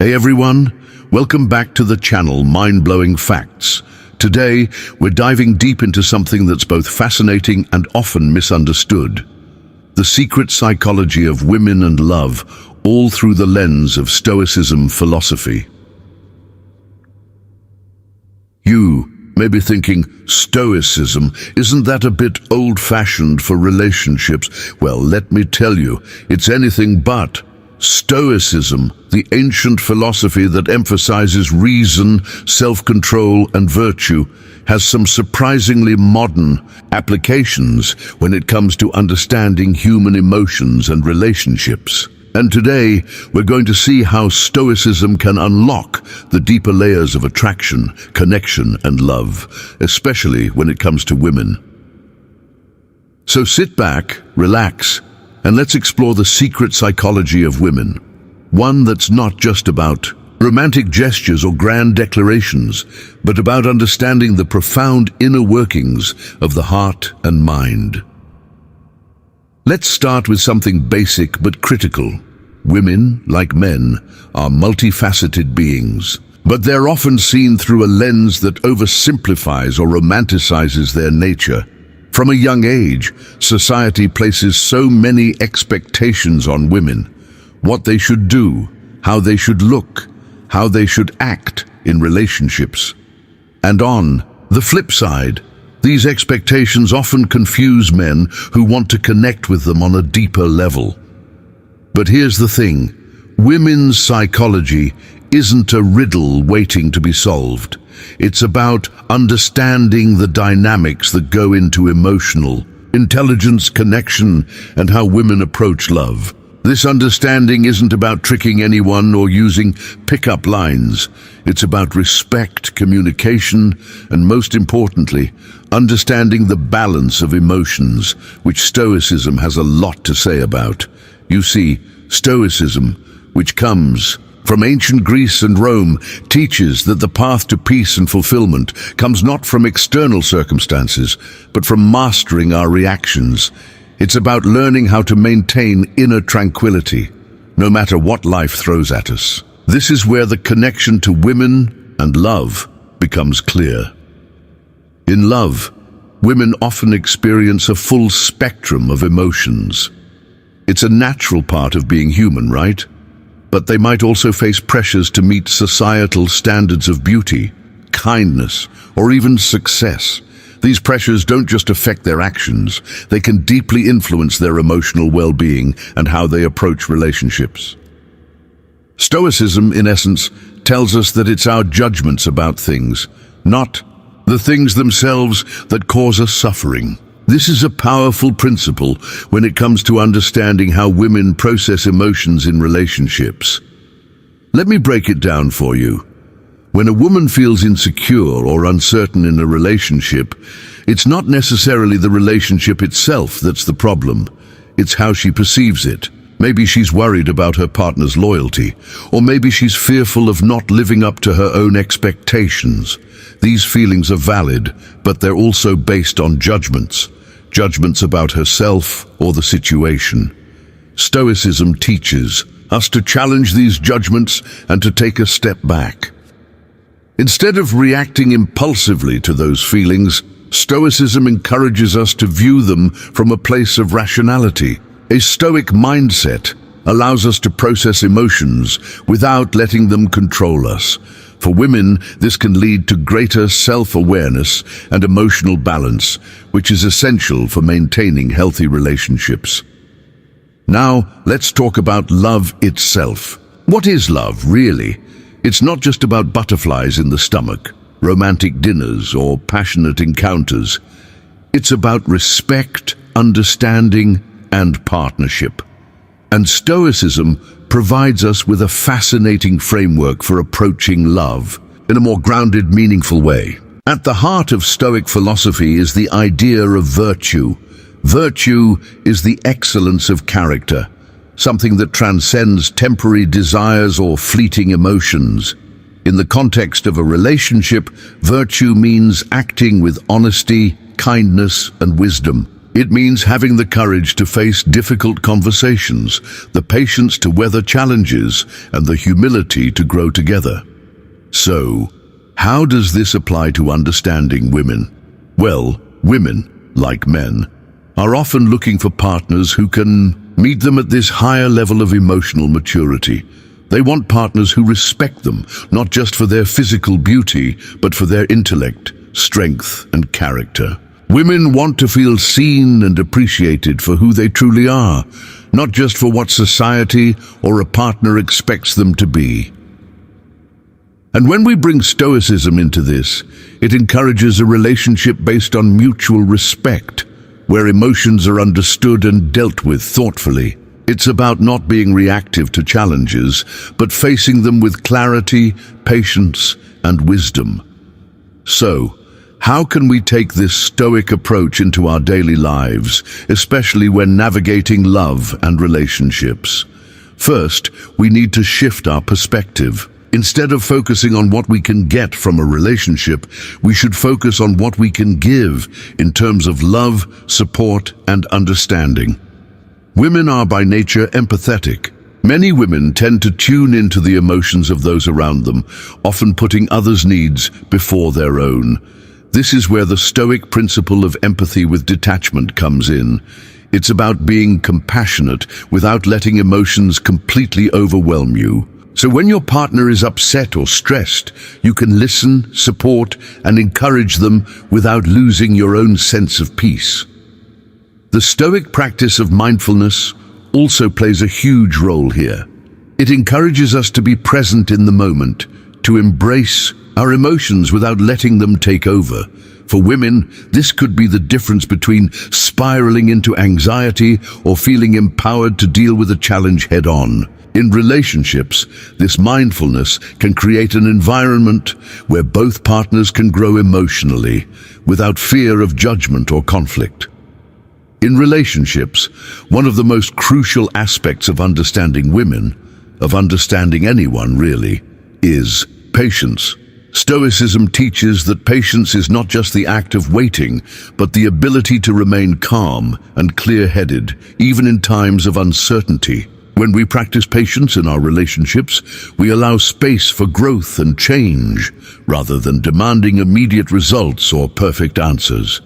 Hey everyone, welcome back to the channel Mind-Blowing Facts. Today, we're diving deep into something that's both fascinating and often misunderstood. The secret psychology of women and love, all through the lens of Stoicism philosophy. You may be thinking, Stoicism, isn't that a bit old-fashioned for relationships? Well, let me tell you, it's anything but. Stoicism, the ancient philosophy that emphasizes reason, self-control, and virtue, has some surprisingly modern applications when it comes to understanding human emotions and relationships. And today, we're going to see how Stoicism can unlock the deeper layers of attraction, connection, and love, especially when it comes to women. So sit back, relax, and let's explore the secret psychology of women. One that's not just about romantic gestures or grand declarations, but about understanding the profound inner workings of the heart and mind. Let's start with something basic but critical. Women, like men, are multifaceted beings, but they're often seen through a lens that oversimplifies or romanticizes their nature. From a young age, society places so many expectations on women: what they should do, how they should look, how they should act in relationships. And on the flip side, these expectations often confuse men who want to connect with them on a deeper level. But here's the thing: women's psychology isn't a riddle waiting to be solved. It's about understanding the dynamics that go into emotional intelligence, connection, and how women approach love. This understanding isn't about tricking anyone or using pick-up lines. It's about respect, communication, and most importantly, understanding the balance of emotions, which Stoicism has a lot to say about. You see, Stoicism, which comes from ancient Greece and Rome, teaches that the path to peace and fulfillment comes not from external circumstances, but from mastering our reactions. It's about learning how to maintain inner tranquility, no matter what life throws at us. This is where the connection to women and love becomes clear. In love, women often experience a full spectrum of emotions. It's a natural part of being human, right? But they might also face pressures to meet societal standards of beauty, kindness, or even success. These pressures don't just affect their actions, they can deeply influence their emotional well-being and how they approach relationships. Stoicism, in essence, tells us that it's our judgments about things, not the things themselves, that cause us suffering. This is a powerful principle when it comes to understanding how women process emotions in relationships. Let me break it down for you. When a woman feels insecure or uncertain in a relationship, it's not necessarily the relationship itself that's the problem. It's how she perceives it. Maybe she's worried about her partner's loyalty, or maybe she's fearful of not living up to her own expectations. These feelings are valid, but they're also based on judgments about herself or the situation. Stoicism teaches us to challenge these judgments and to take a step back. Instead of reacting impulsively to those feelings, Stoicism encourages us to view them from a place of rationality. A Stoic mindset allows us to process emotions without letting them control us. For women, this can lead to greater self-awareness and emotional balance, which is essential for maintaining healthy relationships. Now, let's talk about love itself. What is love, really? It's not just about butterflies in the stomach, romantic dinners, or passionate encounters. It's about respect, understanding, and partnership. And Stoicism provides us with a fascinating framework for approaching love in a more grounded, meaningful way. At the heart of Stoic philosophy is the idea of virtue. Virtue is the excellence of character, something that transcends temporary desires or fleeting emotions. In the context of a relationship, virtue means acting with honesty, kindness, and wisdom. It means having the courage to face difficult conversations, the patience to weather challenges, and the humility to grow together. So, how does this apply to understanding women? Well, women, like men, are often looking for partners who can meet them at this higher level of emotional maturity. They want partners who respect them, not just for their physical beauty, but for their intellect, strength, and character. Women want to feel seen and appreciated for who they truly are, not just for what society or a partner expects them to be. And when we bring Stoicism into this, it encourages a relationship based on mutual respect, where emotions are understood and dealt with thoughtfully. It's about not being reactive to challenges, but facing them with clarity, patience, and wisdom. So, how can we take this Stoic approach into our daily lives, especially when navigating love and relationships? First, we need to shift our perspective. Instead of focusing on what we can get from a relationship, we should focus on what we can give in terms of love, support, and understanding. Women are by nature empathetic. Many women tend to tune into the emotions of those around them, often putting others' needs before their own. This is where the Stoic principle of empathy with detachment comes in. It's about being compassionate without letting emotions completely overwhelm you. So when your partner is upset or stressed, you can listen, support, and encourage them without losing your own sense of peace. The Stoic practice of mindfulness also plays a huge role here. It encourages us to be present in the moment, to embrace our emotions without letting them take over. For women, this could be the difference between spiraling into anxiety or feeling empowered to deal with a challenge head-on. In relationships, this mindfulness can create an environment where both partners can grow emotionally without fear of judgment or conflict. In relationships, one of the most crucial aspects of understanding women, of understanding anyone really, is patience. Stoicism teaches that patience is not just the act of waiting, but the ability to remain calm and clear-headed, even in times of uncertainty. When we practice patience in our relationships, we allow space for growth and change, rather than demanding immediate results or perfect answers.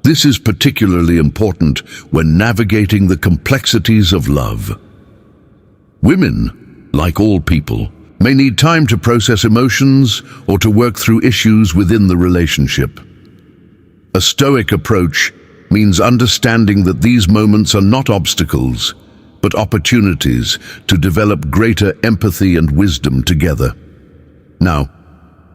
This is particularly important when navigating the complexities of love. Women, like all people, may need time to process emotions or to work through issues within the relationship. A Stoic approach means understanding that these moments are not obstacles, but opportunities to develop greater empathy and wisdom together. Now,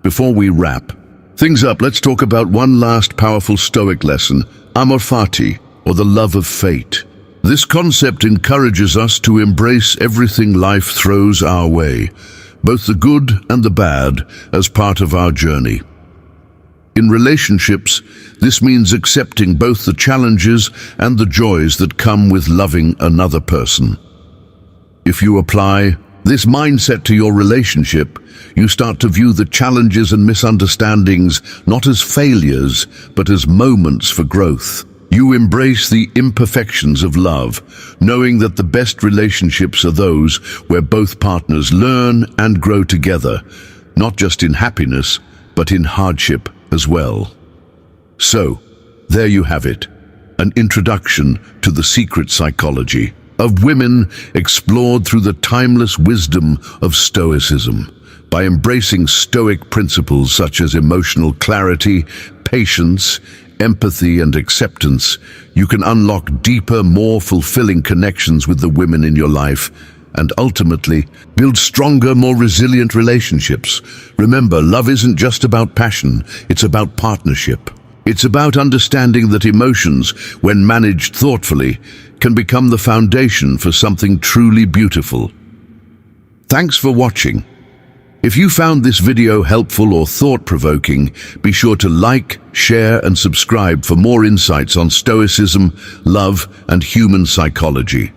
before we wrap things up, let's talk about one last powerful Stoic lesson, Amor fati, or the love of fate. This concept encourages us to embrace everything life throws our way, both the good and the bad, as part of our journey. In relationships, this means accepting both the challenges and the joys that come with loving another person. If you apply this mindset to your relationship, you start to view the challenges and misunderstandings not as failures, but as moments for growth. You embrace the imperfections of love, knowing that the best relationships are those where both partners learn and grow together, not just in happiness, but in hardship as well. So, there you have it, an introduction to the secret psychology of women explored through the timeless wisdom of Stoicism. By embracing Stoic principles such as emotional clarity, patience, empathy, and acceptance, you can unlock deeper, more fulfilling connections with the women in your life and ultimately build stronger, more resilient relationships. Remember, love isn't just about passion, it's about partnership. It's about understanding that emotions, when managed thoughtfully, can become the foundation for something truly beautiful. Thanks for watching. If you found this video helpful or thought-provoking, be sure to like, share, and subscribe for more insights on Stoicism, love, and human psychology.